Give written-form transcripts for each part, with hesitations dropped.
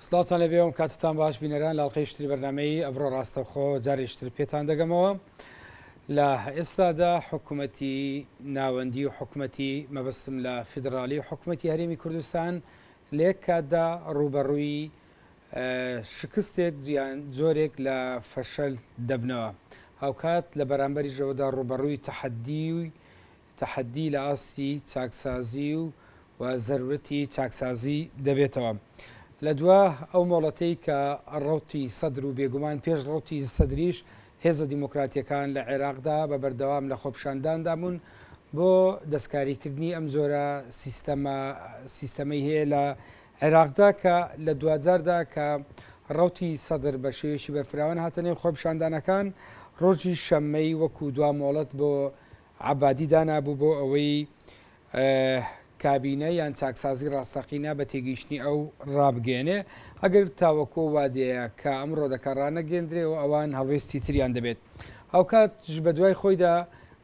سڵاتان لەبێەوەم کاتتان باش بینەران لاڵقەیشتری بەرنمەی ئەڤڕۆ ڕاستەوخۆ جارێشتر پێتان دەگەمەوە لە ئێستادا حکوومەتی ناوەندی و حکوومەتی مەبەستم لە فیدراالی و حکوومەتی هەرێمی کوردستان لێک کاتدا ڕوبەڕووی شکستێک زۆرێک لە فەشەل دەبنەوە هاوکات لە بەرامبەری ژەوەدا ڕوبەڕووی تەحەدی لە ئاستی چاکسازی و زەرورەتی چاکسازی دەبێتەوە. لە دووە ئەو مۆڵەتەی کە ڕەوتی سەدر و بێگومان پێش ڕەوتی سەدریش هێزە دیموکراتیەکان لە عێراقدا بە بەردەوام لە خۆپیشانداندامون بۆ دەستکاریکردنی ئەم جۆرە سیستەمەی هەیە لە عێراقدا کە لە دوجاردا کە ڕەوتی سەدر بە شێوەیەکی بەرفراوان هاتنێ خۆپیشاندانەکان ڕۆژی شەممەی وەکو دوا مۆڵەت بۆ عەبادی دانابوو بۆ ئەوەی کابینە یان چاکسازی ڕاستەقینە بە تێگەیشتنی ئەو ڕابگەێنێ ئەگەر تاوەکۆ وادەیە کە ئەم ڕۆدەکە ڕانەگەێنرێەوە ئەوان هەڵوێستی تریان دەبێت هاوکاتش بە دوای خۆیدا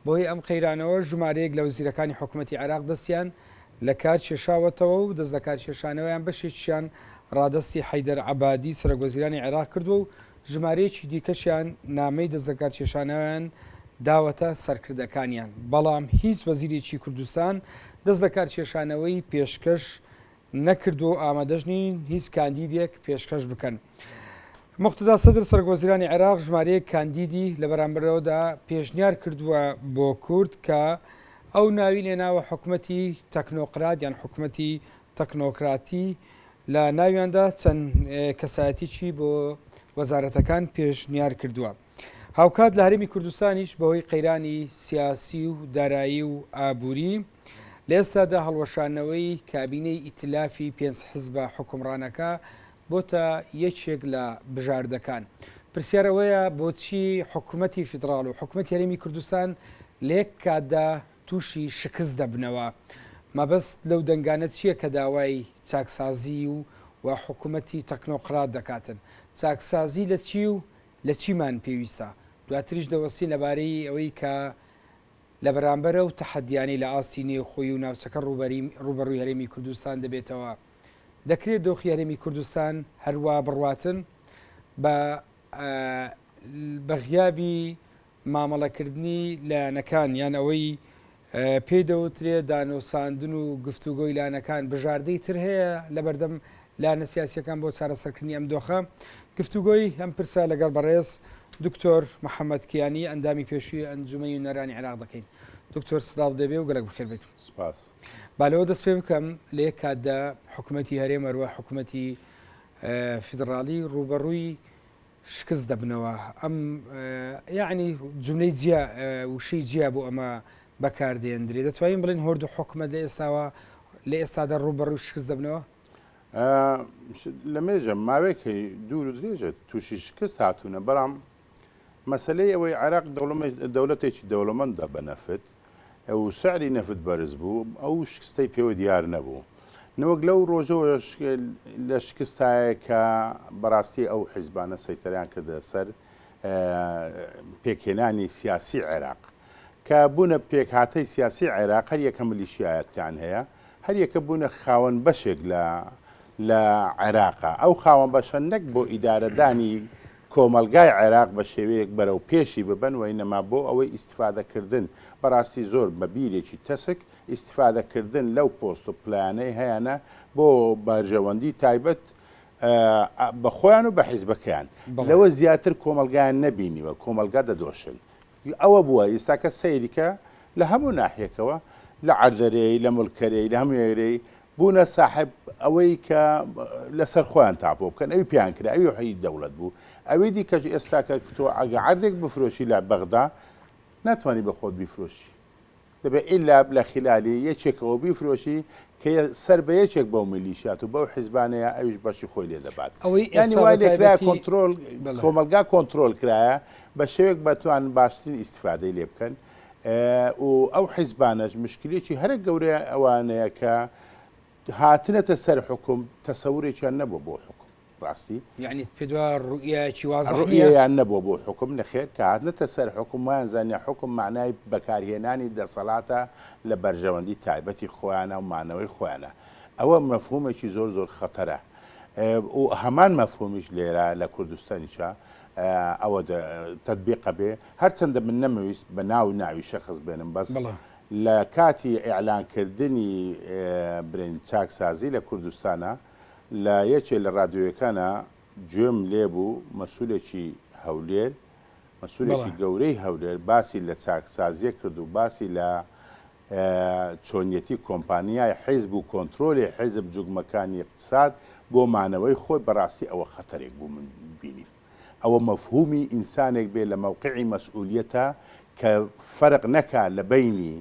بۆی ئەم قەیرانەوە ژمارەیەک لە وزیرەکانی حکوومەتی عێراق دەستیان لە کار کێشاوەتەوە و دەست لە کار کێشانەوەیان بەشێکیان ڕادستی حەیدەر عەبادی سەرۆکوەزیرانی عێراق کردووە و ژمارەیەکی دیکەشیان نامەی دەست لە کار کێشانەوەیان داوەتە سەرکردەکانیان بەڵام هیچ وەزیرێکی کوردستان دەست لە کار کێشانەوەی پێشکەش نەکردو و ئامادەژنی هیچ کاندیدێک پێشکەش بکەن. مقتدا سەدر سەرۆکوەزیرانی عێراق ژمارەیەک کاندیدی لە بەرامبەرەوەدا پێشنیار کردووە بۆ کورد کە ئەو ناوی نێناوە حکوومەتی تەکنۆقرات یان حکوومەتی تەکنۆکراتی لە ناویاندا چەند کەسایەتیی بۆ وەزارەتەکان پێشنیار کردووە. هاوکات لە هەرێمی کوردستانیش بەهۆی قەیرانی سیاسی و دارایی و ئابووری لە ئێستادا هەڵوەشانەوەی کابینەی ئیتلافی پێنج حزبە حکومڕانەکە بۆتە یەکێک لە بژاردەکان. پرسیارەوەیە بۆچی حکوومەتی فیدراال و حکوومەتی هەرێمی کوردستان لێک کاتدا تووشی شکست دەبنەوە. مەبەست لەو دەنگانە چییە کە داوای چاکسازی و حکوومەتی تەکنۆقرات دەکاتن؟ چاکسازی لە چی و لە چیمان پێویستە؟ دواتریش دەوەستی لەبارەی ئەوەی کە لە بەرامبەرە و تەحەدیانی لە ئاستی نێوخۆی و ناوچەکە ڕوبەڕووی هەرێمی کوردستان دەبێتەوە. دەکرێت دۆخی هەرێمی کوردستان هەروە بڕواتن بە غیابی مامەڵەکردنی لایەنەکان یان ئەوەی پێی دەوترێت دانوساندن و گفتوگۆی لایەنەکان بژاردەی تر هەیە لە بەردەم لایەنە سیاسیەکان بۆ چارەسەرکردنی ئەم دۆخە. گفتوگۆی ئەم پرسە لەگەڵ بەڕێز دکتۆر محەممەد کیانی ئەندامی پێشووی ئەنجومەنی نەرانی عێراق دەکەین. دکتۆر سلااو دەبێ و گەلک بخێر بێت. سپاس. بالەوە دەست پێ بکەم لێ کاتدا حکوومەتی هەرێمەوە حکوومەتی فیدراالی ڕوبەڕووی شکست دەبنەوە. ئەم یعنی جملەی جیا وشەی جیا بۆ ئەمە بەکاردێنرێ دەتوانین بڵێن هۆرد و حکوومەت لە ئێستادا ڕوبەڕووی شکست دەبنەوە؟ لە مێژە ماوەیەکی دوور و درێژە تووشی شکست هاتوونە بەڵام مەسلەی ئەوەی عێراق دەوڵەتێکی دەوڵەمەندە بەنەفت ئەو سعری نەفت بەرز بوو ئەو شکستەی پێوە دیار نەبوو نەوەک لەو ڕۆژەوە لە شکستایە کە بەڕاستی ئەو حیزبانە سەیتەریان کردە سەر پێکهێنانی سیاسی عێراق کە بوونە پێکهاتەی سیاسی عێراق هەر یەکە ملیشیایەتیان هەیە هەر یەکە بوونە خاوەن بەشێک لە عێراقا ئەو خاوەن بەشە نەک بۆ ئیدارەدانی کۆمەلگای عێراق بە شێوەیەک بەرەو پێشی ببن و ئینەما بۆ ئەوەی ئیسیفادەکردن بەڕاستی زۆر بە بیرێکی تەسک ئیسیفادەکردن لەو پۆست و پلانەی هەیەە بۆ بەرژەوەندی تایبەت بە خۆیان و بە حیزبەکەیان لەوە زیاتر کۆمەلگایان نەبینیوە کۆمەلگا دەدۆشن ئەوە بووە ئێستاکە سەیریکە لە هەموو ناحیەکەوە لە عەردەرەی لە مولکەرەی لە هەموو وێرەی بوونە ساحب ئەوەی کە لەسەر خۆیان تاپۆ بکەن ئەوی پیان کرد ئەوی حی دەوڵەت بوو ئەوەی دیکەش ئێستاکە تۆ ئەگە عەردێک بفرۆشی لە بەغدا ناتوانانی بە خۆت بیفرۆشی دەبێت ئیلا لە خلالی یەکێکەوە بیفرۆشی کە سەر بە یەکێک بەو ملیشیات و بەو حیزبانەیە ئەویش بەشی خۆی لێ دەبات ینی وای لێکرا کۆنتترۆل کۆمەلگا کۆنتترۆل کرایە بە شێوێک بەتوان باشترین ئیسیفادەی لێ بکەن و ئەو حیزبانەش مشکلێکی هەرە گەورەیە ئەوانەیە کە هاتنەتە سەر حکوم تەسەورێکیان نەبوو بۆ حکوم ڕاستی یعنی پێدوا ڕوئیەکی ڕوئیان نەبووە بۆ حکوم نەخێت کە هاتنەتە سەر حکوم وایان زانیا حکوم معنای بەکارهێنانی دەسەڵاتە لە بەرژەوەندی تایبەتی خۆیانە و مانەوەی خۆیانە ئەوە مەفهومێکی زۆر زۆر خەتەرە و هەمان مەفهومیش لێرە لە کوردستانیشە ئەوە تطبیق بێ هەرچەندە من نەمەویست بە ناوی شەخص بێنم بەس لە کاتی ئیعلانکردنی برین چاکسازی لە کوردستانە لە یەکێ لە ڕادیۆیەکانە گوێم لێبوو مەسئولێکی هەولێر مەسئولێکی گەورەی هەولێر باسی لە چاکسازیە کرد و باسی لە چۆنیەتی کۆمپانیای حیزب و کۆنتترۆلی حیزب جوگمەکانی اقتصاد بۆ مانەوەی خۆی بەڕاستی ئەوە خەتەرێک بوو من بینیم ئەوە مەفهومی ئینسانێک بێ لە مەوقعی مەسئولیەتە کە فەرق نەکا لە بینی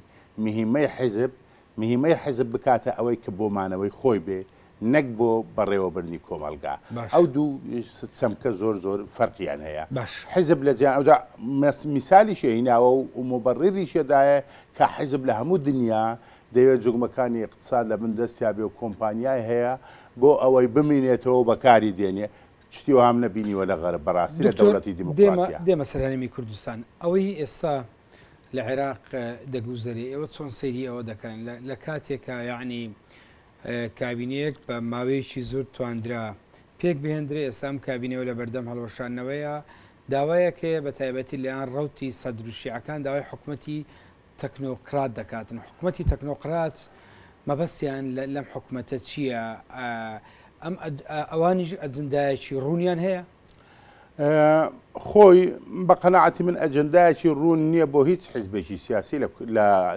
مهمەی حیزب بکاتە ئەوەی کە بۆ مانەوەی خۆی بێ نەک بۆ بەڕێوەبرنی کۆمەلگا ئەو دوو چەمکە زۆر فەرقیان هەیە حیزب لە جیان ئەودا میسالی شێهیناوە و مبەڕێری شێدایە کە حیزب لە هەموو دنیا دەوێت جوگمەکانی اقتصاد لە من دەستیا بێ و کۆمپانیای هەیە بۆ ئەوەی بمینێتەوە بەکاری دێنێ شتی وام نەبینیوە لە غەرب بەڕاستی لە دەوڵەتی دیموکراتیا دێمە سەرهەڵمی کوردستان ئەوەی ئێستا لە عێراق دەگوزەری ئێوە چۆن سەیری ئەوە دەکەن لە کاتێکە یعنی کابینەیەک بە ماوەیەکی زۆر توانرا پێک بهێنرێ ئێستام کابینەوە لە بەردەم هەڵۆشانەوەیە داوایەکەیە بە تایبەتی لەیان ڕەوتی سەدروشیعەکان داوای حکوومەتی تەکنۆکرات دەکاتن حکوومەتی تەکنۆقرات مەبەستیان لەم حکوومەتە چییە ئەم ئەوانیش ئەجندایەکی ڕوونیان هەیە خۆی بە قەنەعەتی من ئەجندایەکی ڕوون نییە بۆ هیچ حیزبێکی سیاسی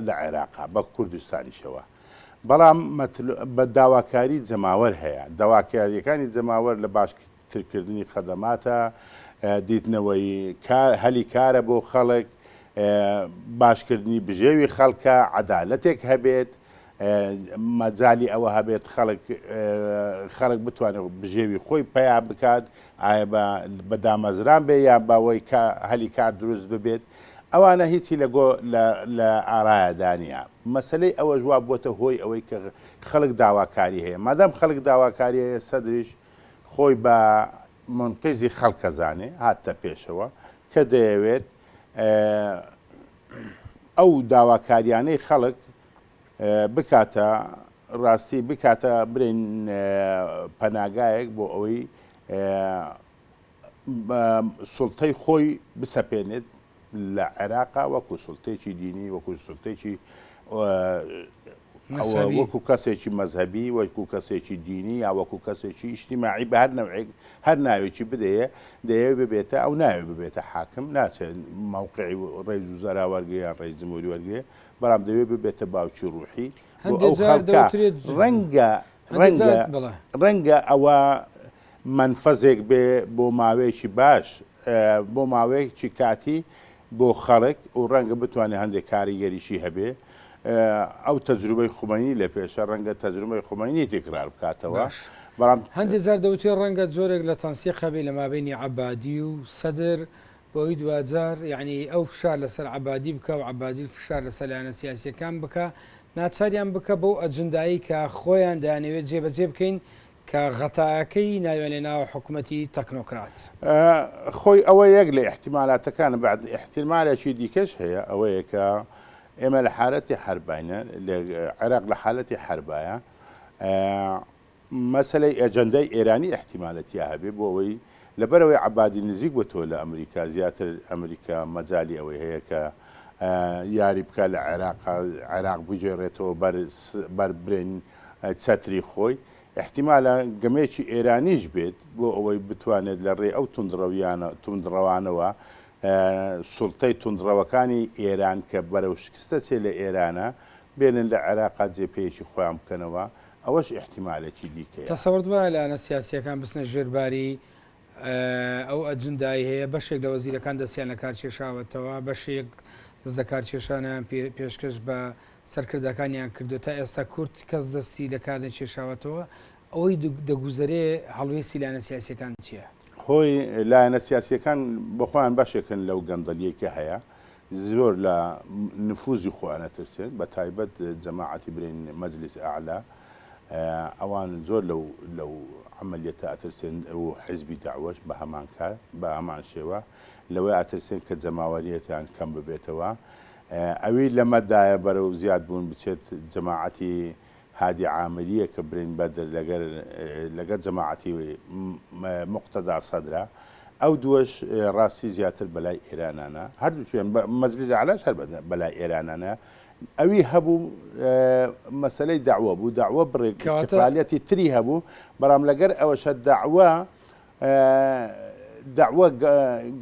لە عێراقا بە کوردستانیشەوە بەڵام بە داواکاری جەماوەر هەیە داواکاریەکانی جەماوەر لە باشترکردنی خەدەماتە دیتنەوەی هەلی کارە بۆ خەڵک باشکردنی بژێوی خەڵکە عەدالەتێک هەبێت مەجای ئەوە هەبێت خەڵک بتوانێت بژێوی خۆی پیا بکات ئایا بە دامەزران بێ یا باوەی هەلی کار دروست ببێت ئەوانە هیچی لە ئارایەدانە مەسلەی ئەوە جواب بۆتە هۆی ئەوەی کە خەڵک داواکاری هەیە مادام خەڵک داواکاری هەیە سەدریش خۆی بە منقیزی خەڵکەزانێ هاتە پێشەوە کە دەیەوێت ئەو داواکاریانەی خەڵک بکاتە ڕاستی بکاتە برین پەناگایەک بۆ ئەوەی سوڵتەی خۆی بسەپێنێت لە عێراقا وەکو سوڵتێکی دینی وەکو سوڵتێکی وەکو کەسێکی مەذهبی وەکو کەسێکی دینی یا وەکو کەسێکی ئیجتیماعی بە هەر نەوعێک هەر ناوێکی بدەیە دەیەوێت ببێتە ئەو ناوێت ببێتە حاکم ناچێت مووقعی ڕێز و زەرا وەرگێ یان ڕێز جمهوری وەرگێ بەڵام دەوێت ببێتە باوکی ڕوحی ڕەنگە ئەوە منفەزێک بێ بۆ ماوەیەکی باش بۆ ماوەیەکی کاتی بۆ خەڵک و ڕەنگە بتوانێت هەندێک کاریگەریشی هەبێ ئەو تەجروبەی خومینی لە پێشە ڕەنگە تەجروبەی خومینی تێکرار بکاتەوە بەڵام هەندێک زار دەوتێ ڕەنگە جۆرێک لە تەنسیق هەبێ لە مابینی عەبادی و سەدر بۆی دوجار یعنی ئەو فشار لەسەر عەبادی بکە و عەبادی فشار لەسەر لایەنە سیاسیەکان بکە ناچاریان بکە بەو ئەجندایی کە خۆیان دەیانەوێت جێبەجێ بکەین کە غەتایەکەی ناوێنێ ناوە حکوومەتی تەکنۆکرات خۆی ئەوە یەک لە احتیمالاتەکان بعد احتیمالێکی دیکەش هەیە ئەوەیە کە ئێمە لە حالەتی حربینە لە عێراق لە حالەتی حربایە مەسلەی ئەجەندەی ئێرانی احتیمالەتی هەبێ بۆ ئەوەی لەبەرەوەی عەبادی نزیک بۆتەوە لە ئەمریکا زیاتر ئەمریکا مەجای ئەوەی هەیە کە یاری بکە لە عێراق بگێڕێتەوە بەر برین چەتری خۆی احتیمالە گەمێکی ئێرانیش بێت بۆ ئەوەی بتوانێت لە ڕێ ئەو توندڕەوانەوە سوڵتەی توندڕەوەکانی ئێران کە بەرەو شکستە چێ لە ئێرانە بێنن لە عێراقا جێپەیەکی خۆیان بکەنەوە ئەوەش احتیمالێکی دیکەیە تەسەوەرد وایە لایەنە سیاسیەکان بستنە ژێرباری ئەو ئەجندایی هەیە بەشێک لە وەزیرەکان دەستیان لە کار کێشاوەتەوە بەشێک دەست لە کار کێشانیان پێشکەش بە سەرکردەکانیان کردو تا ئێستا کورد کەس دەستی لە کار نەکێشاوەتەوە ئەوەی دەگوزەرێ هەڵوێستی لایەنە سیاسیەکان چییە؟ هۆی لایەنە سیاسیەکان بەخۆیان بەشێکن لەو گەندەلیەکە هەیە زۆر لە نفوزی خۆیانە ترسێن بە تایبەت جەماعەتی برین مەجلیس ئاعلا ئەوان زۆر لەو عملیەتە ئەترسێن و حیزبی داعوەش بە هەمان کار بە هەمان شێوە لەوەی ئەترسێن کە جەماوەریەتیان کەم ببێتەوە ئەوەی لەمەدایە بەرەو زیاد بوون بچێت جەماعەتی هادی عامریە کە برین بەدر لەگەر جەماعەتی مقتەدا سەدرا ئەو دووەش ڕاستی زیاتر بەلای ئێرانانە هەردووچیان مەجلیس عالاش هەر بەلای ئێرانانە ئەوی هەبوو مەسلەی داوە بوو داوە بڕێک استقلالیەتی تری هەبوو بەڵام لەگەر ئەوەشە داوە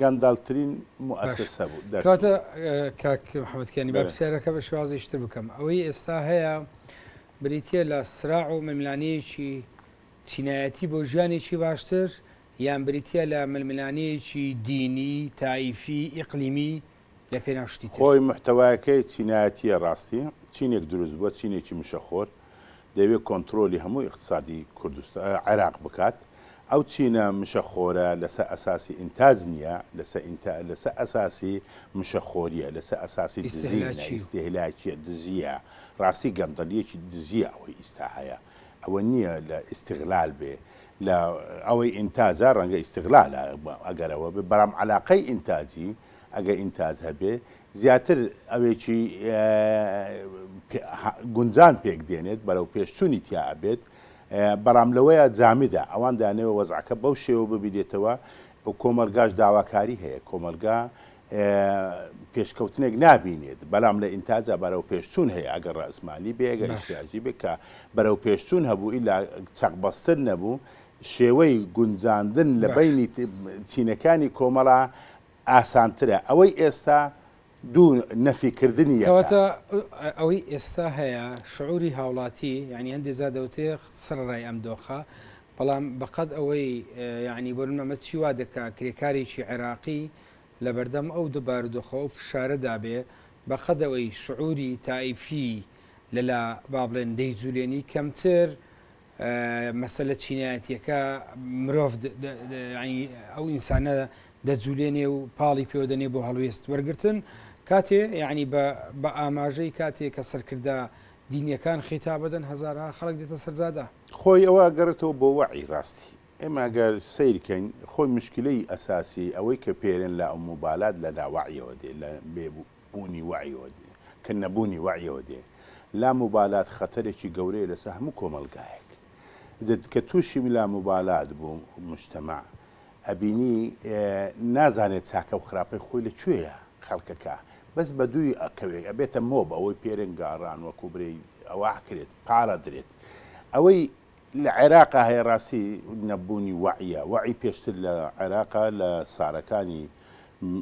گەنداڵترین مؤسسە بوو کاتە کاک محەممەدکانی با پرسیارەکە بە شوازیشتر بکەم ئەوەی ئێستا هەیە بریتە لە سراع و ململانەیەکی چینایەتی بۆ ژیانێکی باشتر یان بریتە لە ململانەیەکی دینی تایفی ئیقلیمی لە پێناوشتی خۆی محتەوایەکەی چینایەتیە ڕاستی چینێک دروست بووە چینێکی مشەخۆر دەوێت کۆنتترۆلی هەموو اقتصادی کوردستان عێراق بکات ئەو چینە مشەخۆرە لەسەر ئەساسی ئینتاز نییە لەسەر ئەساسی مشەخۆریە لەسەر ئەساسی ئیستیهلاکیە دزیە ڕاستی گەندەلیەکی دزیە ئەوەی ئیستا هەیە ئەوە نییە لە ئیستیغلال بێ لە ئەوەی ئینتاجە ڕەنگە ئیستیغلالە ئەگەرەوە بێ بەڵام عەلاقەی ئینتاجی ئەگە ئینتاج هەبێ زیاتر ئەوێکی گونجان پێک دێنێت بەرەو پێشچوونی تیا ئەبێت بەڕام لەوەیە جامیدا ئەوان دانەوە وەزعەکە بەو شێوە ببیدێتەوە و کۆمەلگاش داواکاری هەیە کۆمەلگا پێشکەوتنێک نابینێت بەڵام لە ئینتاجە بەرەو پێشچوون هەیە ئەگەر ڕازمانی بێ ئەگەر ئیشتیاجی بێ کە بەرەو پێشچوون هەبوو ئیلا چەقبەستر نەبوو شێوەی گونجاندن لە بینی چینەکانی کۆمەڵە ئاسانترە ئەوەی ئێستا دوو نەفیکردنی کەواتە ئەوەی ئێستا هەیە شعوری هاوڵاتی ینی هەندێک زادەوتێ سەرڕای ئەم دۆخە بەڵام بەقەد ئەوەی ینی بۆ نمەمە چی وا دەکا کرێکارێکی عێراقی لە بەردەم ئەو دووبارودۆخە و فشارەدا بێ بەقەد ئەوەی شعوری تایفی لەلا با بڵێن دەیجوولێنی کەمتر مەسەلە چینایەتیەکە مرۆڤ ئەو ئینسانە دەجوولێنێ و پاڵی پێوەدەنێ بۆ هەڵوێست وەرگتن کاتێ یعنی بە ئاماژەی کاتێک کە سەرکردا دینیەکان خیتا بدەن هەزارها خەڵک دێتە سەرجادا خۆی ئەوە گەڕێتەوە بۆ وەعی ڕاستی ئێمە گەر سیرکەین خۆی مشکلەی ئەساسی ئەوەی کە پێرن لە ئەو موبالات لە لاوەعیەوە دێ لە بێبوونی وعیەوە دێ کە نەبوونی وعیەوە دێ لا موبالات خەتەرێکی گەورەیە لەسەر هەموو کۆمەلگایەک کە تووشی لا موبالات بوو مجتەمع ئەبینی نازانێت چاکە و خراپەی خۆی لەکوێیە خەڵکەکە بەس بە دووی ئەکەوێت ئەبێتە مۆب ئەوەی پێرن گاڕان وەکو برێ ئەوە کرێت پاڵە درێت ئەوەی لە عێراقا هەیە ڕاستی نەبوونی وعیە وعی پێشتر لە عێراقا لە ساڵەکانی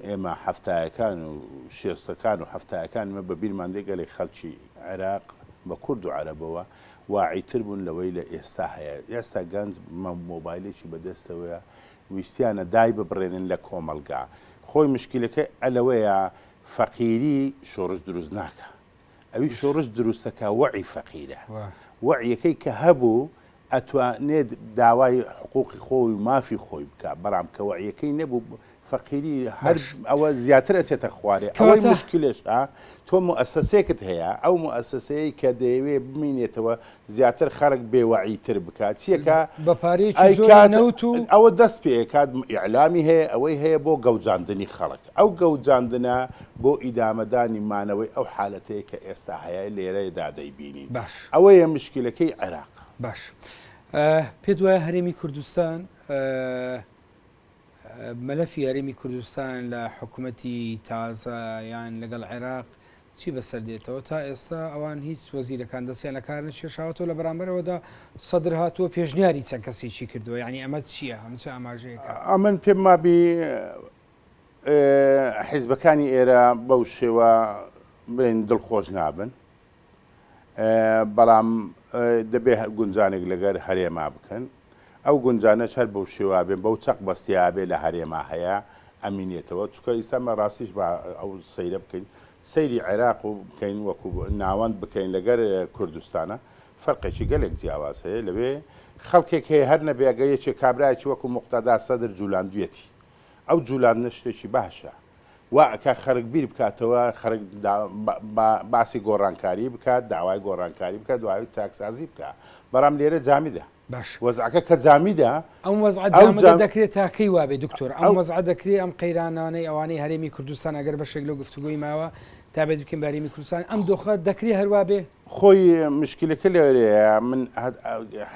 ئێمە هەفتایەکان و شێستەکان و هەفتایەکان مە بە بیرمان دێگەڵی خەڵکی عێراق بە کورد و عەرەبەوە واعیتر بوون لەوەی لە ئێستا هەیە ئێستا گەنج مۆبایلێکی بەدەستەوەیە ویستیانە دای ببڕێنن لە کۆمەلگا خۆی مشکلەکە ئەلەوەیە فەقیری شۆڕش دروست ناکە ئەوی شۆڕش دروستەکە وعی فەقیرە وعیەکەی کە هەبوو ئەتوانێت داوای حقوقی خۆی و مافی خۆی بکە بەڵام کە وعیەکەی نەبوو فەقیری هەر ئەوە زیاتر ئەچێتە خوارێ ئەوەی مشکلش تۆ مؤسسەیەکت هەیە ئەو مؤسسەیە کە دەیەوێت بمینێتەوە زیاتر خەڵک بێوەعیتر بکات چیەکە ئەوە دەست پێ کات ئیعلامی هەیە ئەوەی هەیە بۆ گەوجاندنی خەڵک ئەو گەوجاندنە بۆ ئیدامەدانی مانەوەی ئەو حالەتەیە کە ئێستا هەیە لێرەدا دەیبینین ئەوەیە مشکلەکەی عێراق باش پێ دوایە هەرێمی کوردستان مەلەفی هەرێمی کوردستان لە حکوومەتی تازە یان لەگەڵ عێراق چی بەسەر دێتەوە تا ئێستا ئەوان هیچ وەزیرەکان دەستیان لە کار نەکێشاوەتەوە لە بەرامبەرەوەدا سەدر هاتووە پێشنیاری چەند کەسێکی کردووە یعنی ئەمە چییە هەمچە ئاماژەیەەکە ئەمن پێم مابی حیزبەکانی ئێرە بەو شێوە برێن دڵخۆش نابن بەڵام دەبێ گونجانێک لەگەر هەرێما بکەن ئەو گونجانەش هەر بەو شێوا بێن بەو چەق بەستیابێ لە هەرێما هەیە ئەمینێتەوە چکە ئیسامە ڕاستیش بە ئەو سەیرە بکەین سەیری عێراق و بکەین وەکو ناوەند بکەین لەگەر کوردستانە فەرقێکی گەلێک جیاواز هەیە لەوێ خەڵکێک هەیە هەر نەبێگەیەکی کابراایکی وەکو مقتەدا سەدر جولاندوێتی ئەو جولاندنە شتێکی باشە واکە خەرک بیر بکاتەوە خەرک باسی گۆڕانکاری بکات داوای گۆڕانکاری بکات دوای چاکسازی بکە بەڕام لێرە جامیدا باش وەزعەکە کە جامیدا ئەم وەزعە دەکرێت تاکەی وابێ دکتۆر ئەم وەزعە دەکرێت ئەم قەیرانانەی ئەوانەی هەرێمی کوردستان ئەگەر بەشێک لەو گفتوگۆی ماوە تا بێت بکەین بارێمی کوردستان ئەم دۆخە دەکرێت هەروە بێ خۆی مشکلەکە لێرەیە من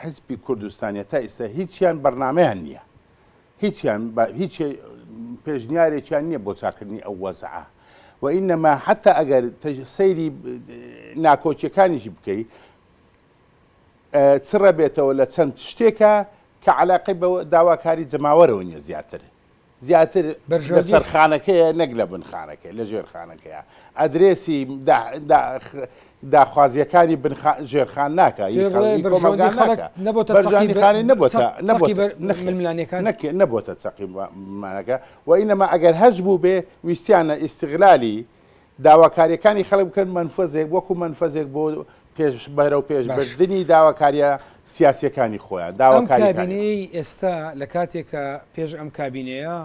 حزبی کوردستانیە تا ئێستا هیچیان بەرنامەیان نییە هیچ پێشنیارێکیان نییە بۆ چاکردنی ئەو وەزعە وئینەما حتا ئەگەر سەیری ناکۆچیەکانیشی بکەیت چڕە بێتەوە لە چەند شتێکە کە علاقی بە داواکاری جەماوەرەوە نیە زیاتر لە سەرخانەکەیە نەک لە بنخانەکە لە ژێرخانەکەیە ئەدرێسی داخوازیەکانی ژێرخان ناکە نەبووتە چەقیمانەکە و ئینەما ئەگەر هەز بوو بێ ویستیانە ئیستیغلالی داواکاریەکانی خەڵک بکەن منفەزێک وەکو منفەزێک بۆ بەرەو پێشبردننی داواکاریە سیاسیەکانی خۆیان داواکاربینەی ئێستا لە کاتێکە پێش ئەم کابینەیە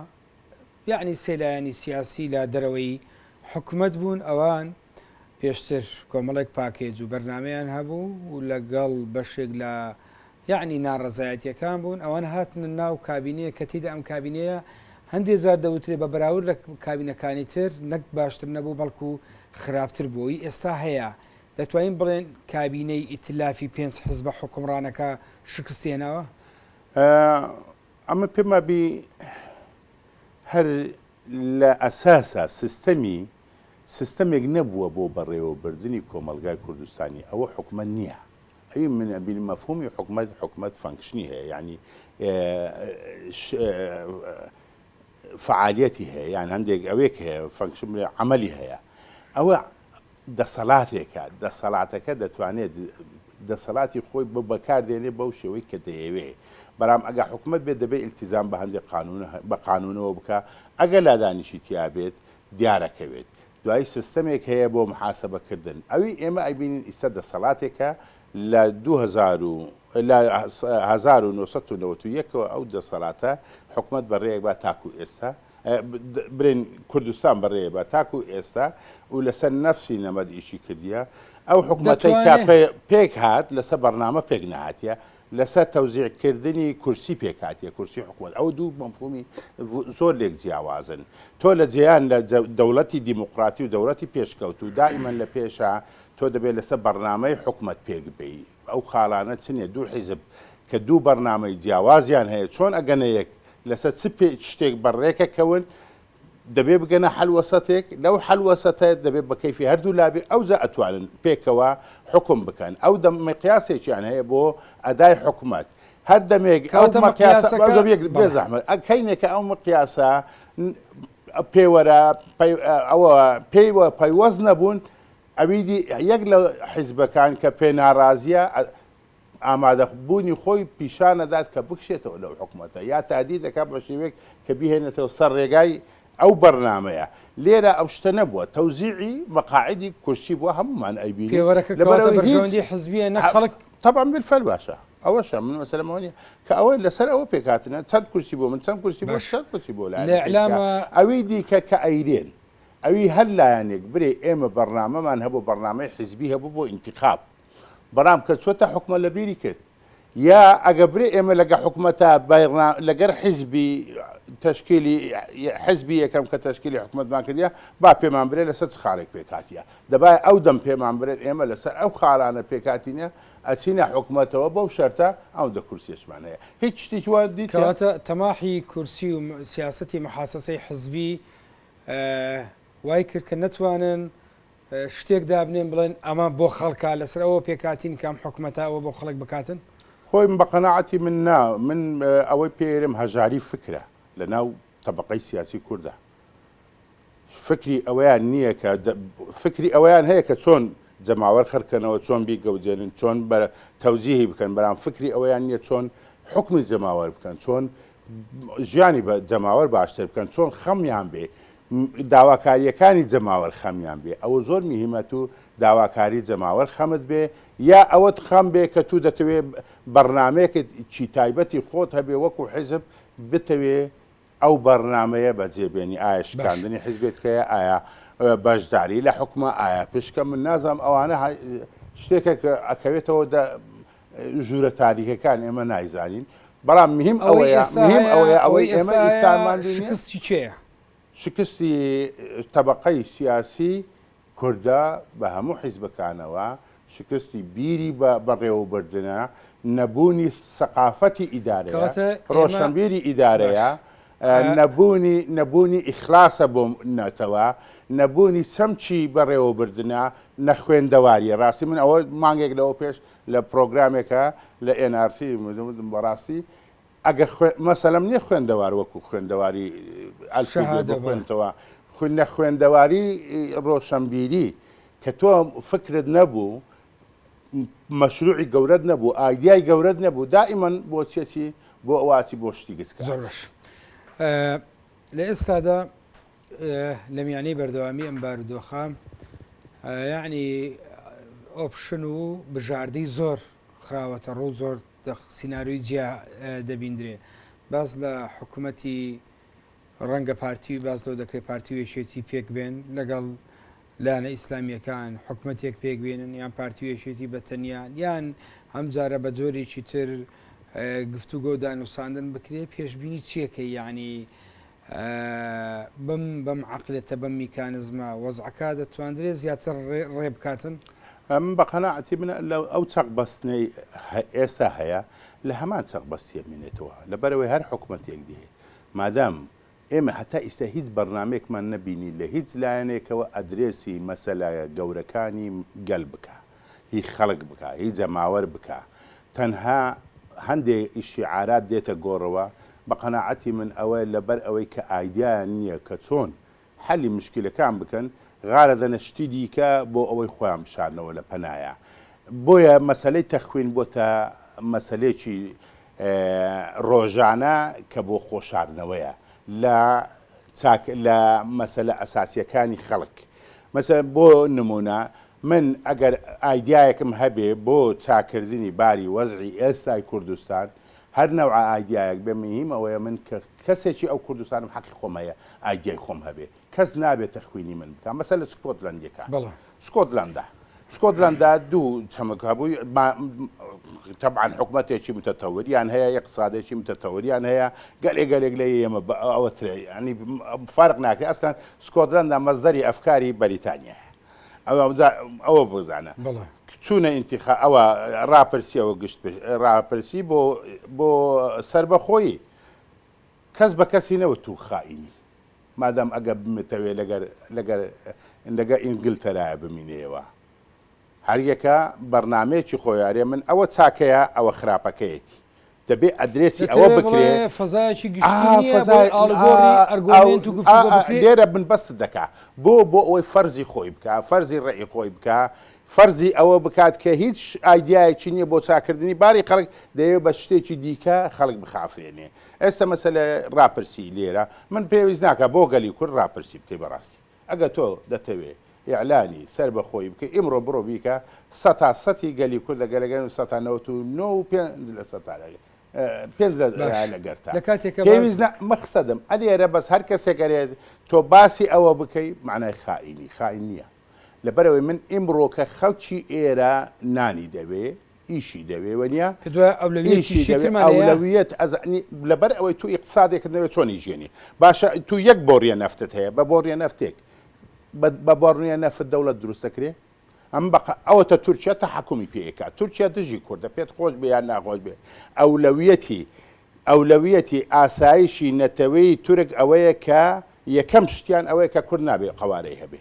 یعنی سێلایانی سیاسی لە دەرەوەی حکومت بوون ئەوان پێشتر کۆمەڵێک پاکێج و بەرنمەیان هەبوو و لەگەڵ بەشێک لە یعنی ناڕەزایەتیەکان بوون ئەوان هاتن ناو کابینەیە کە تێدا ئەم کابینەیە هەندێک زار دەوترێ بە بەراورد لە کابینەکانی تر نەک باشتر نەبوو بەڵکو خراپتر بووی ئێستا هەیە دەتوانین بڵێن کابینەی ئیتلافی پێنج حزبە حکومڕانەکە شکستێنەوە ئەمە پێما بی هەر لە ئەساسە سیستەمێک نەبووە بۆ بەڕێوەبردننی کۆمەلگای کوردستانی ئەوە حکومت نییە ئەوی من ئەبینی مەفهومی حکومت فانکشنی هەیە ینی فعالیەتی هەیە یان هەندێک ئەوێک هەیە فانکشن عملی هەیە ئەوە دەسەڵاتەکە دەتوانێت دەسەڵاتی خۆی بەکاردێنێ بەو شێوەی کە دەیەوێ بەرام ئەگە حکومت بێت دەبێت ئیلتیزام بە هەندێک بە قانونەوە بکە ئەگە لادانیشی تیابێت دیارەکەوێت دوای سیستەمێک هەیە بۆ محاسبەکردن ئەوی ئێمە ئەبینین ئیستا دەسەڵاتێکە لە 1991ەوە ئەو دەسەڵاتە حکومت بەڕێیەک با تاکو ئێستا برین کوردستان بەڕێ بە تاکو ئێستا و لەسەر نەفسی نەمەد ئیشی کردیە ئەو حکومەتەی پێک هات لەسەر بەرنامە پێک نهاتیە لەسەر تەوزیعکردنی کورسی پێکاتیە کورسی حکومت ئەو دوو مەفهومی زۆر لێک جیاوازن تۆ لە جیان لە دەوڵەتی دیموقراتی و دەوڵەتی پێشکەوت و دائیمەن لە پێشە تۆ دەبێت لەسەر بەرنامەی حکومت پێک بی ئەو خاڵانە چنێ دوو حیزب کە دوو بەرنامەی جیاوازیان هەیە چۆن ئەگەنەیەک لەسەر شتێک بەڕێکەکەون دەبێ بگەنە حەلوەسەتێک لەو حەلوەسەتە دەبێت بە کەیفی هەردوو لابێ ئەوجا ئەتوانن پێکەوە حکم بکەن ئەو مقیاسێکیان هەیە بۆ ئەدای حکومت هەر دەمێک بێزەحمەت ئەکەینێکە ئەو مقیاسە پێوەرە ئەوە پێیوە پەیوەز نەبوون ئەویدی یەک لە حیزبەکان کە پێ ناڕازیە ئامادەبوونی خۆی پیشانەدات کە بکشێتەوە لەو حکومەتە یا تادی دەکات بە شێوەیەک کە بیهێنێتەوە سەر ڕێگای ئەو بەرنمەیە لێرە ئەو شتە نەبووە تەوزیعی مەقاعدی کورسی بووە هەمومان ئەیبینی بەرژەوەندی حزبیە نەخەڵک طبعا بالفعل باشە ئەوەشە من مەسەلەمەوە نیە کە ئەوە لەسەر ئەوە پێکاتنە چەند کورسی بۆ من چەند کورسی بۆ شەر کورسی بۆ ئەوەی دیکە کە ئەیرێن ئەوی هەر لایەنێک برێ ئێمە بەرنامەمان هەبوو بەرنامەی حزبی هەبوو بۆ ئینتیخاب بەڵام کە چۆتە حکومە لە بیری کرد یا ئەگە برێ ئێمە لەگە حکوومەتە لەگەر حیزبی تشکیلی حزبی یەکەم کە تشکیلی حکوومەتمان کردە با پێمان برێ لەسەر چ خاڵێک پێکاتیە دەبای ئەو دەم پێمان برێت ئێمە لەسەر ئەو خاڵانە پێکاتینە ئەچینە حکوومەتەوە بەو شەرتە ئەو دە کورسیشمان هەیە هیچ شتێکی وا دیکەواتە تەماحی کورسی و سیاسەتی محاسەسەی حزبی وای کرد کە نەتوانن شتێک دابنێن بڵێن ئەمە بۆ خەڵکە لەسەر ئەوە پێکاتین کام حکوومەتەوە بۆ خەڵک بکاتن خۆی بە قەناعەتی من ئەوەی پێرم هەژاری فکرە لە ناو طبقەی سیاسی کووردە فکری ئەوەیان نییە کە فکری ئەوەیان هەیە کە چۆن جەماوەر خەرکەنەوە چۆن بیگەوجێنن چۆن بە تەوزیهی بکەن بەرام فکری ئەوەیان نییە چۆن حکمی جەماوەر بکەن چۆن ژیانی بە جەماوەر باشتر بکەن چۆن خەمیان بێ داواکاریەکانی جەماوەر خەمیان بێ ئەوە زۆر میهمەت و داواکاری جەماوەر خەمت بێ یا ئەوەت خەم بێ کە تو دەتەوێت بەرنمەیەکت چی تایبەتی خۆت هەبێ وەکو حیزب بتەوێ ئەو بەرنمەیە بەجێبێنی ئایا شکاندنی حیزبێتکەیە ئایا بەشداری لە حکومە ئایا پشکە من نازانم ئەوانە شتێکێک ئەکەوێتەوە ژوورە تاریکەکان ئێمە نایزانین بەڵام مهم ئەوەیە ئەوەی ئێمە ئیسامان شکستی چێە شکستی طبقەی سیاسی کوردە بە هەموو حیزبەکانەوە شکستی بیری بەڕێوەبردنە نەبوونی سەقافەتی ئیدارەیە ڕۆشنبیری ئیدارەیە نەبوونی ئیخلاسە بۆ نەتەوە نەبوونی چەمچی بەڕێوەبردنە نەخوێندەواریە ڕاستی من ئەوە مانگێک لەوە پێش لە پرۆگرامێکە لە NRC بەڕاستی ئەگە مەسەلەم نییە خوێندەوار وەکو خوێندەواری خوێنتەوە خوێندەواری ڕۆشنبیری کە تۆ فکرت نەبوو مەشروعی گەورەت نەبوو ئایدیای گەورەت نەبوو دائیمەن بۆ چێکی بۆ ئەواتی بۆ شتی گچکە زۆر باش لە ئێستادا لە میانەی بەردەوامی ئەم بارودۆخە یعنی ئۆپشن و بژاردەی زۆر خراوەتە ڕوو زۆر سینناروی جیا دەبیندرێ باز لە حکوومەتی ڕەنگە پارتی باز لەو دەکەی پارتی وێشێتی پێک بێن لەگەڵ لایەنە ئیسلامیەکان حکوومەتێک پێک بێنن یان پارتی وێشێتی بەتەنیان یان ئەم جارە بە جۆرێکی تر گفتوگۆ دانووساندن بکرێ پێشببینی چیەکەی یعنی بەم عقلێتە بەم میکانزمە وەزعەکە دەتواندرێت زیاتر ڕێ بکاتن ئەم بە قەناعەتی منە لەو ئەو چەق بەستنەی ئێستا هەیە لە هەمان چەق بەستیە مێنێتەوە لەبەرەوەی هەر حکوومەتێک دێ مادام ئێمە هەتا ئیستا هیچ بەرنمێکمان نەبینی لە هیچ لایەنێکەوە ئەدرێسی مەسەلایە گەورەکانی گەل بکە هی خەڵک بکە هی جەماوەر بکە تەنها هەندێک ئیشیعارات دێتە گۆڕەوە بە قەناعەتی من ئەوە لەبەر ئەوەی کە ئایدیان نییە کە چۆن حەلی مشکلەکان بکەن غارە دەنەشتی دیکە بۆ ئەوەی خۆیان بشارنەوە لە پەنایە بۆیە مەسلەی تەخوین بۆتە مەسلەیەکی ڕۆژانە کە بۆ خۆشاردنەوەیە لە مەسەلە ئەساسیەکانی خەڵک مەسەلەن بۆ نمونە من ئەگەر ئایدیایەکم هەبێ بۆ چاکردنی باری وەزعی ئێستای کوردستان هەر نەوع ئایدیایەک بێ مهم ئەوەیە من کە کەسێکی ئەو کوردستانم حەقی خۆمەیە ئایدیای خۆم هەبێ کەس نابێت تەخوینی من بکە مەسەل لە سکۆتلەندێکە سکۆتلەندا دوو چەمەک هەبووی طبعا حکوومەتێکی متەتەور یان هەیە اقتصادێکی متەتەور یان هەیە گەلێک لە ئێمە ئەوە ترێ ینی فارق ناکرێت ئەسلان سکۆتلەندا مەزدەری ئەفکاری بەریتانیا ئەوە بزانە چوونە ئینتیخا ئەوە ڕاپرسیەوە گشت ڕاپرسی بۆ سربەخۆیی کەس بە کەسی نەوت و خائینی مادام ئەگە بمتەوێ لەگە ئینگلتەرایە بمینێەوە هەریەکە بەرنمەیەکی خۆیارێ من ئەوە چاکەیە ئەوە خراپەکەیەتی دەبێ ئەدرێسی ئەوە بکرێ لێرە بنبەست دەکا بۆ ئەوەی فەرزی خۆی بکە فەرزی ڕێی خۆی بکە فەرزی ئەوە بکات کە هیچ ئایدیایەکی نییە بۆ چاکردنی باری خەڵک دەیەوێت بە شتێکی دیکە خەڵک بخافرێنێ ئێستا مەسەلە ڕاپرسی لێرە من پێویست ناکە بۆ گەلی کورد ڕاپرسی بکەی بەڕاستی ئەگە تۆ دەتەوێت ئیعلانی سەر بەخۆی بکە ئیمڕۆ بڕۆ بیکە سەتی گەلی کورد لەگەلەگەن 1995 پێویست مەقسەدم ئەلێرە بەس هەر کەسێکەرێت تۆ باسی ئەوە بکەی معنای خائین نییە لەبەرەوەی من ئیمڕۆ کە خەڵکی ئێرە نانی دەوێ ئیشی دەوێ وەنیە ئەولەویەت لەبەر ئەوەی تو ئیقتصادێکت نەوێت چۆنی ژێنی باشە تو یەک بۆڕیە نەفتت هەیە بە بۆڕیە نەفتێک بە بۆڕنیە نەفت دەوڵەت دروستەکرێ ئەم ئەوەتە تورکیا تا حکومی پێیەکە تورکیا دژی کوردە پێت خۆش بێ یان ناخۆش بێ ئەولەویەتی ئاسایشی نەتەوەی تورک ئەوەیە کە یەکەم شتیان ئەوەیە کە کورد نابێ قەوارەی هەبێ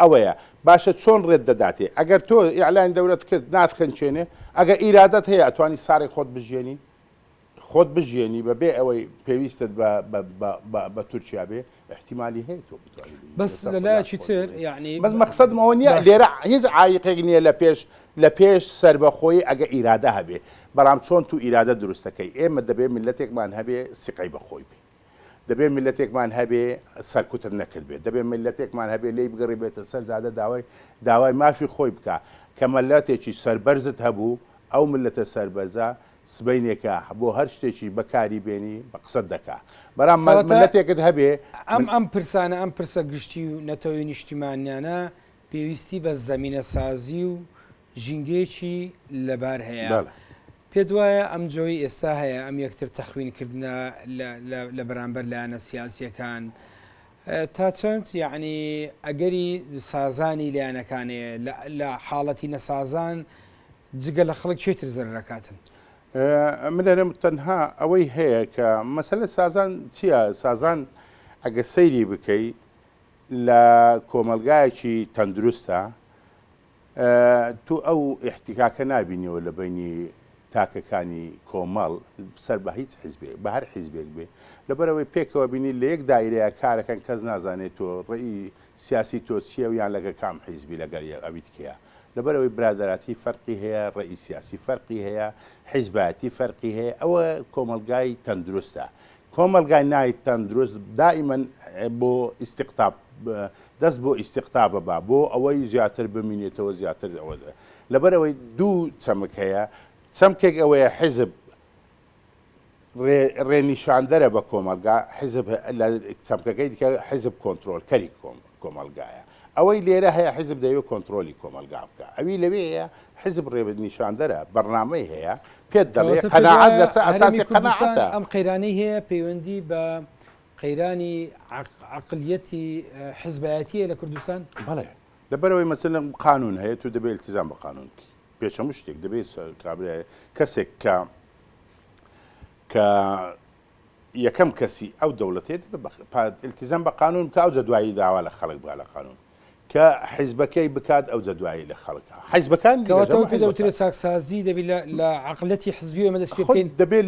ئەوەیە باشە چۆن ڕێت دەداتێ ئەگەر تۆ ئیعلان دەورەت کرد ناتخەنچێنێ ئەگە ئیرادەت هەیە ئەتوانی ساڕی خۆت بژێنی بەبێ ئەوەی پێویستت بە تورکیا بێ احتیمالی هەیە تۆ بتوانیت بەس لەلایەکی تر یعنی بەس مەقسەدمەوە نییە لێرە هیچ عایقێک نییە لە پێش سربەخۆی ئەگە ئیرادە هەبێ بەڵام چۆن تو ئیرادە دروستەکەی ئێمە دەبێ میلەتێکمان هەبێ سقەی بەخۆی بێ دەبێ میلەتێکمان هەبێ سەرکوتر نەکرد بێت دەبێ میلەتێکمان هەبێ لی بگەڕی بێتە سەر زادە داوای مافی خۆی بکە کە مەلەتێکی سەربەرزت هەبوو ئەو ملەتە سەربەرزە سبەینێکە بۆ هەر شتێکی بەکاری بێنی بە قسەت دەکا بەرام ملەتێکت هەبێ ئەم پرسانە ئەم پرسە گشتی و نەتەوەی نیشتیمانیانە پێویستی بە زەمینە سازی و ژینگەیەکی لەبار هەیە پێت وایە ئەم جۆی ئێستا هەیە ئەم یەکتر تەخوینکردنە لە بەرامبەر لایەنە سیاسیەکان تا چەند یعنی ئەگەری سازانی لیانەکانێ لە حاڵەتی نەسازان جگە لە خەڵک چێتر زەرەکاتن. منەرم تەنها ئەوەی هەیە کە مەسەلە سازان چییە؟ سازان ئەگە سەیری بکەیت لە کۆمەلگایەکی تەندروستە تو ئەو احتیکاکە نبینیەوە لە بینی تاکەکانی کۆمەڵ سەر بە هیچ حیزبێک بە هەر حیزبێک بێ لەبەرەوەی پێکەوە بینی لە یەک دایرەیە کارەکەن کەس نازانێت تۆ ڕێی سیاسی تۆ چیە و یان لەگە کام حیزبی لەگەر ئەویتکەیە لەبەرەوەی برادەراتی فەرقی هەیە ڕێی سیاسی فەرقی هەیە حیزباتی فەرقی هەیە ئەوە کۆمەلگای تەندروستە کۆمەلگای نای تەندروست دائیمەن بۆ ئیستیقطاب دەست بۆ ئیستیقطابە بۆ ئەوەی زیاتر بمینێتەوە زیاتر ئەوە لەبەرەوەی دوو چەمک هەیە چەمکێک ئەوەیە حیزب ڕێنیشاندەرە بە کۆمەلگا حیزب لە چەمکەکەی دیکە حیزب کۆنتترۆلکەری کۆمەلگایە ئەوەی لێرە هەیە حیزب دەیەوە کۆنتترۆلی کۆمەلگا بکە ئەوی لەوەیە حیزب ڕێنیشاندەرە بەڕنامەی هەیە پێت دەڵێ قەناعەت لەسەر ئەساسی قەناعەتە ئەم قەیرانەی هەیە پەیوەندی بە قەیرانی عقلیەتی حزبایەتیە لە کوردستان بەڵێ لەبەرەوەی مەسەلەن قانون هەیە تو دەبێت التزام بە قانونکی پێشەمو شتێک دەبێت کابرایە کەسێک کە یەکەم کەسی ئەو دەوڵەتێت التزام بە قانون کە ئەو جەدوایی داوا لە خەڵک بە لە قانون کە حیزبەکەی بکات ئەو جەدوایی لە خەڵکە حیزبەکان دەوترێت چاکسازی دەبی لە عقلەتی حزبی ئەمە دەست پێ بکەین دەبێت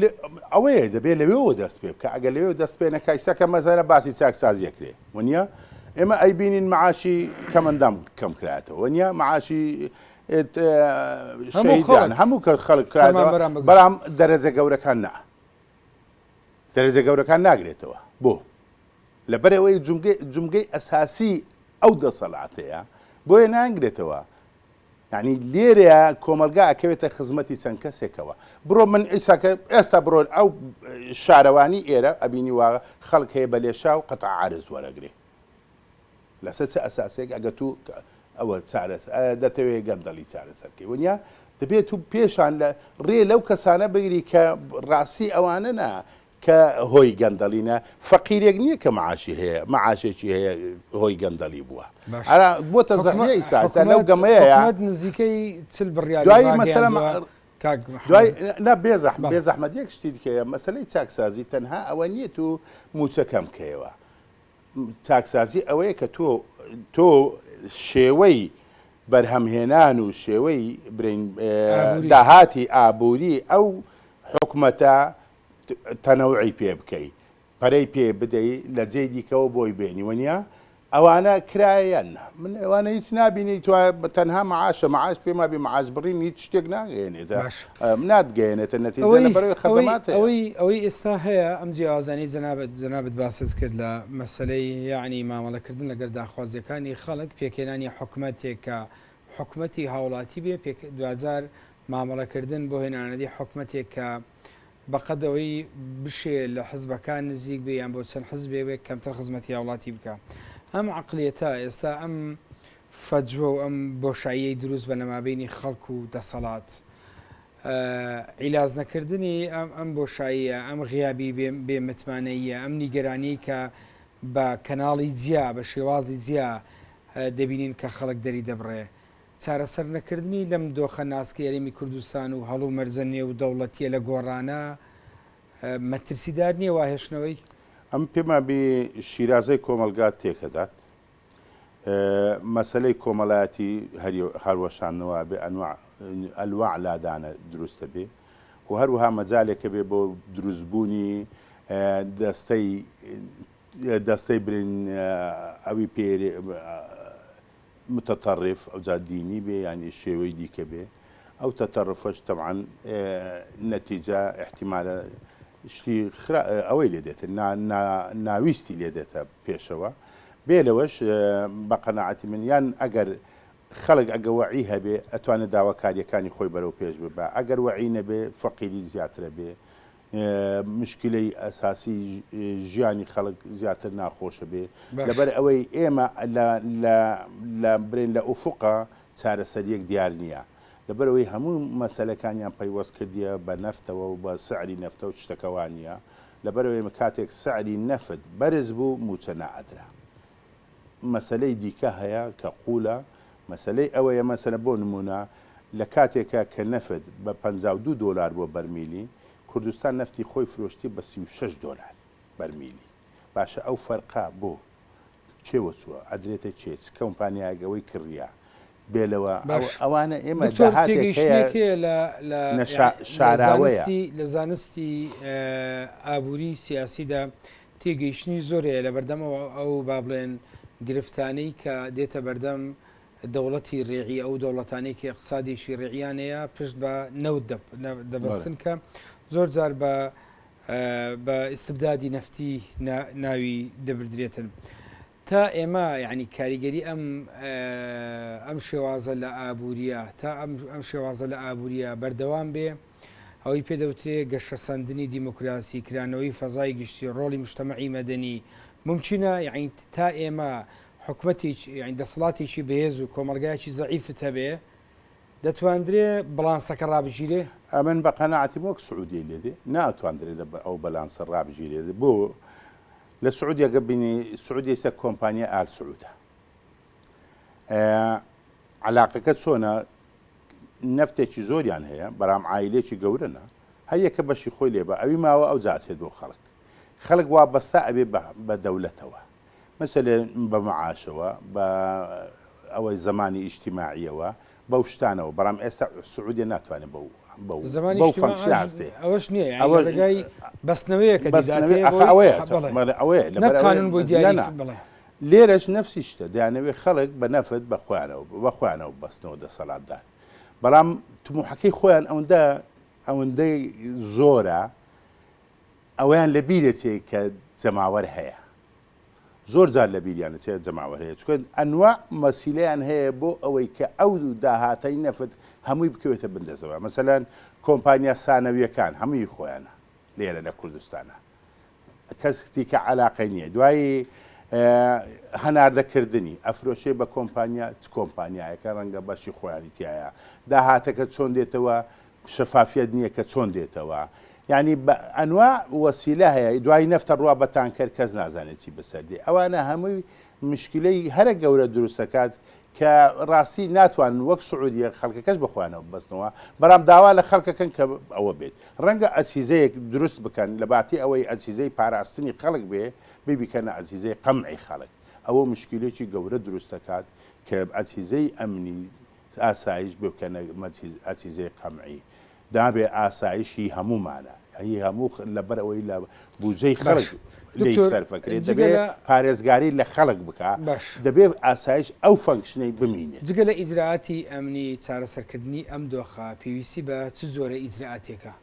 ئەوەیە دەبێت لەوێەوە دەست پێ بکە ئەگەر لەوێ دەست پێ نەکایسەکە مەزارە باسی چاکسازیەکرێ وە ئێمە ئەیبینین معاشی کەمەندام کەم کراتەوە وە معاشی شەیدان هەموو کە خەڵک کراتەوە بەڵام دەرەجە گەورەکان نا دەرەجە گەورەکان ناگرێتەوە بۆ لەبەرەوەی جومگەی ئەساسی ئەو دەسەڵاتەیە بۆیە نانگرێتەوە یعنی لێرەیە کۆمەلگا ئەکەوێتە خزمەتی چەند کەسێکەوە بڕۆ من ئیساکە ئێستا بڕۆن ئەو شارەوانی ئێرە ئەبینی وا خەڵک هەیە بە لێشا و قەتع عارز وەرەگرێ لەسەر چه ئەساسێک ئەگە تو ئەوە دەتەوێت گەندەڵی چارەسەرکەی وەنیا دەبێت و پێشان لە ڕێ لەو کەسانە بگری کە ڕاستی ئەوانە نا کە هۆی گەندەڵینە فەقیرێک نییە کە معاشی هەیە معاشێکی هەیە هۆی گەندەڵی بووە بۆتە زەحمە ئیسا لەو گەمەیە نزیکەی چل بڕیار دوای مەسەلە بێزەحمەت یەک شتی دیکەیە مەسەلەی چاکسازی تەنها ئەوە نییە و موچەکەم کەیەوە چاکسازی ئەوەیە کە تۆ شێوەی بەرهەمهێنان و شێوەی داهاتی ئابووری ئەو حکومەتە تەنەوعی پێ بکەیت پەرەی پێ بدەیت لە جێی دیکەوە بۆی بێنی وەنیا ئەوانە کرایەن من ئەوانە هیچ نبینی تو تەنها معاشە معاش پێما بێ معاش بڕین هیچ شتێک ناگەێنێت ناتگەێنێتە نەتیجە لەبەرەوەی خەدەمات ئەوەی ئێستا هەیە ئەم جیاوازانی جەنابەت باست کرد لە مەسلەی یعنی مامەڵەکردن لەگەر داخوازیەکانی خەڵک پێکێنانی حکومەتێک کە حکومەتی هاوڵاتی بێ دوجار مامەڵەکردن بۆ هێنانەری حکومەتێک کە بەقەدەوەی بشێ لە حزبەکان نزیک بێ یان بۆ چەند حزبێ بێ کەمتر خزمەتی هاوڵاتی بکە ئەم عقلێتە ئێستا ئەم فەجوە و ئەم بۆشاییەی دروست بە نەمابینی خەڵک و دەسەڵات عیلاج نەکردنی ئەم بۆشاییە ئەم غیابی بێمتمانەیە ئەم نیگەرانی کە بە کەناڵی جیا بە شێوازی جیا دەبینین کە خەڵک دەری دەبڕێ چارەسەر نەکردنی لەم دۆخە ناسکە یاریمی کوردستان و هەڵوو مەرجەنێ و دەوڵەتیە لە گۆڕانە مەترسیدار نییە واهێشتنەوەی ئەم پێما بێ شیرازەی کۆمەلگات تێکەدات مەسلەی کۆمەڵایەتی هەروەشانەوە بێ ئەلواع لادانە دروستە بێ و هەروەها مەجالێکە بێ بۆ دروستبوونی دەستەی برین ئەوی پێ متطرف ئەو جا دینی بێ ینی شێوەی دیکە بێ ئەو تەتەڕفەش تەبعاً نەتیجە احتیمالە شتی ئەوەی لێ دێتە ناویستی لێ دێتە پێشەوە بێ لەوەش بە قەناعەتی من یان ئەگەر خەڵک ئەگە وەعی هەبێ ئەتوانێت داواکاریەکانی خۆی بەرەو پێش ببە ئەگەر وەعی نەبێ فەقیری زیاترە بێ مشکلەی ئەساسی ژیانی خەڵک زیاتر ناخۆشە بێ لەبەر ئەوەی ئێمە لە برێن لە ئوفقە چارەسەریەک دیار نییە لەبەرەوەی هەموو مەسەلەکانیان پەیوەست کردیە بە نەفتەوە و بە سعری نەفتە و شتەکەوانە لەبەرەوەی کاتێک سعری نەفت بەرز بوو موچە نائەدرا مەسلەی دیکە هەیە کە قوولە مەسلەی ئەوەیە مەسەلە بۆ نمونە لە کاتێکە کە نەفت بە 52 دلار بۆ بەرمیلی کوردستان نفتی خۆی فرۆشتی بە 36 دلار بەرمیلی باشە ئەو فەرقا بۆ چێوە چووە ئەدرێتە چێت کۆمپانیاگەوەی کڕیا بێلەوە ئەوانە ئێمە شاراوەیە لە زانستی ئابووری سیاسیدا تێگەیشتنی زۆرەیە لە بەردەمەوە ئەو با بڵێن گرفتانەی کە دێتە بەردەم دەوڵەتی ڕێغی ئەو دەوڵەتانێکی اقتصادیشی ڕێغیانەیە پشت بە نەوت دەبەستن کە زۆر جار بە ئیستبدادی نەفتی ناوی دەبدرێتن. تا ئێمە یعنی کاریگەری ئەم شێوازە لە ئابووریە تا ئەم شێوازە لە ئابووریە بەردەوام بێ ئەوەی پێدەوترێ گەشەسەندنی دیموکراسی کرانەوەی فەزای گشتی ڕۆڵی مجتەمەعی مەدەنی ممکنە یعنی تا ئێمە حکومەتێکی یعنی دەسەڵاتێکی بەهێز و کۆمەلگایەکی زەعیفت هەبێ دەتواندرێ بەڵانسەکە ڕابژیرێ ئەمن بە قەنەعەتی وەک سعودی لێدێ ناتواندرێت ئەو بەلانسە ڕابژیرێت بۆ لە سعودی ئەگە بینی سعودی ئێستا کۆمپانیا ئال سعودە علاقەکە چۆنە نەفتێکی زۆریان هەیە بەرام عایلێکی گەورەنە هەیەکە بەشی خۆی لێبە ئەوی ماوە ئەو جاچێت بۆ خەڵک وا بەستا ئەبێ بە دەولەتەوە مەسەلێ بە مەعاشەوە بە ئەوەی زمانی ئیجتیماعیەوە بەو شتانەوە بەڵام ئێستا سعودی ناتوانێت بەو فەنکشن هەستێ ئەوەش نییە ڕێگای بەستنەوەیە کە لێرەش نەفسی شتە دەیانەوێت خەڵک بە نەفت بەخوایانەوە بەستنەوە دەسەڵاتدار بەڵام تموحەکەی خۆیان ئەوەندەی زۆرە ئەویان لە بیرێتێ کە جەماوەەر هەیە زۆر جار لە بیریانە چێت جەماوەەر هەیە چکن ئەنوا مەسیلەیان هەیە بۆ ئەوەی کە ئەو داهاتەی نەفت هەمووی بکەوێتە بندەزەوە مەسەلەن کۆمپانیا سانەویەکان هەمووی خۆیانە لێرە لە کوردستانە کەستی کە علاقەی نییە دوایی هەناردەکردنی ئەفرۆشێ بە کۆمپانیا کۆمپانیایەکە ڕەنگە بەشی خۆیانی تایە داهاتەکە چۆن دێتەوە شەفافیت نییە کە چۆن دێتەوە یعنی ئەنوا وەسیلە هەیە دوای نەفتە ڕوا بە تانکەر کەس نازانێت چی بەسەردی ئەوانە هەمووی مشکلەی هەرە گەورە دروستەکات کە ڕاستی ناتوانن وەک سعودیە خەڵکەکەش بخوانەوە بەستنەوە بەرام داوا لە خەڵکەکەن کە ئەوە بێت ڕەنگە ئەچیزەیەک دروست بکەن لە باتی ئەوەی ئەچیزەی پاراستنی خەڵک بێ ببیکەنە ئەچیزەی قەمعی خەڵک ئەوە مشکلێکی گەورە دروستەکات کە ئەچیزەی ئەمنی ئاسایش بکەنە ئەچیزەی قەمعی دابێ ئاسایشی هەمومانە هی هەموو لەبەر ئەوەی لە بوجەی خەڵک لی سەرفەکرێت دەبێت پارێزگاری لە خەڵک بکە دەبێت ئاسایش ئەو فەنکشنەی بمینێت جگە لە ئیجرراعاتی ئەمنی چارەسەرکردنی ئەم دۆخە پێویستی بە چ زۆرە ئیجرراعاتێکە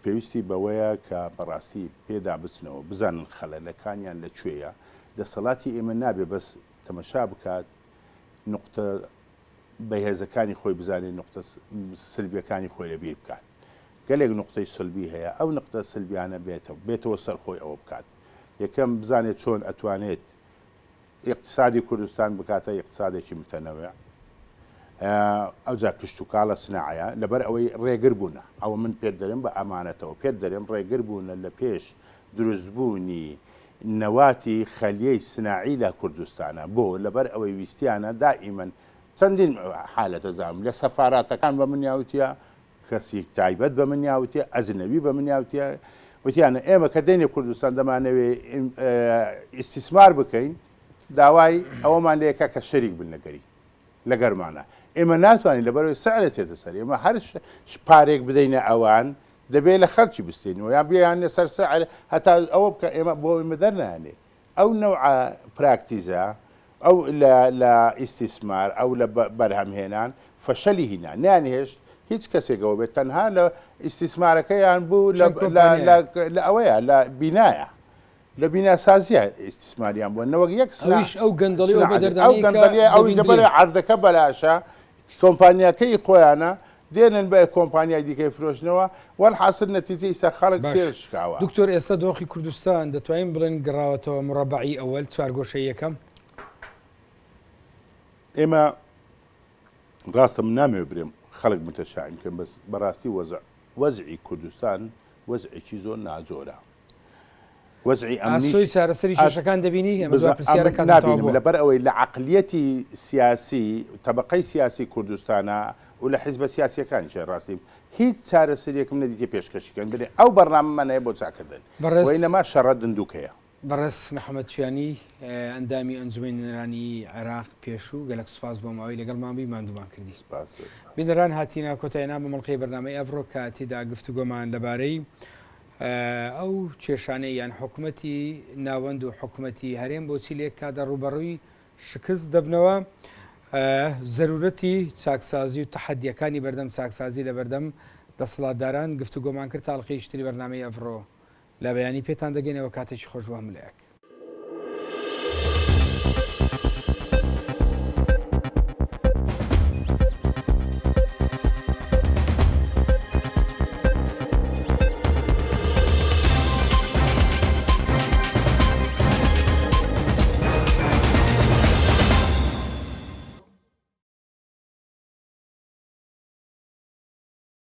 پێویستی بەوەیە کە بەڕاستی پێدا بچنەوە بزانن خەلەلەکانیان لەکوێیە دەسەڵاتی ئێمە نابێ بەس تەمەشا بکات نقطە بەهێزەکانی خۆی بزانێت نقطە سلبیەکانی خۆی لەبیر بکات گەلێک نقطەی سلبی هەیە ئەو نقطە سلبیانە بێتەوە سەر خۆی ئەوە بکات یەکەم بزانێت چۆن ئەتوانێت اقتصادی کوردستان بکاتە اقتصادێکی متەنەوع ئەوجا کشت و کاڵە سناعەیە لەبەر ئەوەی ڕێگر بوونە ئەوە من پێت دەرێم بە ئەمانەتەوە پێت دەرێم ڕێگر بوونە لە پێش دروستبوونی نەواتی خەلیەی سناعی لە کوردستانە بۆ لەبەر ئەوەی ویستیانە دائیمەن چەندین حالەتە زام لە سەفاراتەکان بە منیاوتە کەسی تایبەت بە منیاوتە ئەزنەوی بە منیاوتە وتیانە ئێمە کە دێنێ کوردستان دەمانەوێ ئیسیسمار بکەین داوای ئەوەمان لەیەکە کە شەریک بن لە گەرمانە ئێمە ناتوانین لەبەرەوەی سعرە تێتە سەر ئێمە هەر پارێک بدەینە ئەوان دەبێت لە خەڵکی بستێنەوە یان بیان لەسەر سعر هەتا ئەوە بکە ئێمە بۆ ئێمە دەرنانێ ئەو نەوع پراکتیزە ئەو لە ئیسیسمار ئەو لە بەرهەمهێنان فەشەلی هینا نانهێشت هیچ کەسێکەوە بێت تەنها لە ئیسیسمارەکەیان بوو لە ئەوەیە لە بینایە لە بیناسازیە ئیسیسماریان بووە نەوەک یەک ئەو گەندەڵی ئەو دەبەرێ عەردەکە بەلاشە کۆمپانیاکەی خۆیانە دێنن بە کۆمپانیای دیکەی فرۆشنەوە وەڵحاسل نەتیجەی ئێستا خەڵک پێشکاوە دکتۆر ئێستا دۆخی کوردستان دەتوانین بڵێن گەڕاوەتەوە مڕەبعی ئەوەل چوارگۆشەی یەکەم ئێمە ڕاستە من نامەوێ برێم خەڵک متەشائم کەم بەس بەڕاستی وەزعی کوردستان وەزعێکی زۆر ناجۆرە وەزعی ئاسۆی چارەسەری شەشەکان دەبینی ئێمە دوای پرسیارەکان نابینم لەبەر ئەوەی لە عقلیەتی سیاسی طبقەی سیاسی کوردستانە و لە حیزبە سیاسیەکانیشە ڕاستی هیچ چارەسەریەکم نەدیتە پێشکەشیکەن بێ ئەو بەڕنامەمانەیە بۆ چاکردن وەینەما شەڕە دندووکەیە. بەڕێز محەممەد توانی ئەندامی ئەنجومەی نوێنەرانی عێراق پێشوو گەلک سوپاس بۆ ماوەی لەگەڵمان ماندوومان کردی. بینەران هاتیینە کۆتاینا بە مەڵقەی بەرنامەی ئەڤڕۆ کە تێدا گفتوگۆمان لەبارەی ئەو کێشانەی یان حکوومەتی ناوەند و حکوومەتی هەرێم بۆچی لێک کادە ڕوبەڕووی شکست دەبنەوە زەرورەتی چاکسازی و تەحەدیەکانی بەردەم چاکسازی لە بەردەم دەسەڵاتداران گفتوگۆمان کرد تاڵقی شتری بەرنامەی ئەڤڕۆ لە بەیانی پێتان دەگەینەوە کاتێکی خۆش بۆ هەمولایەک.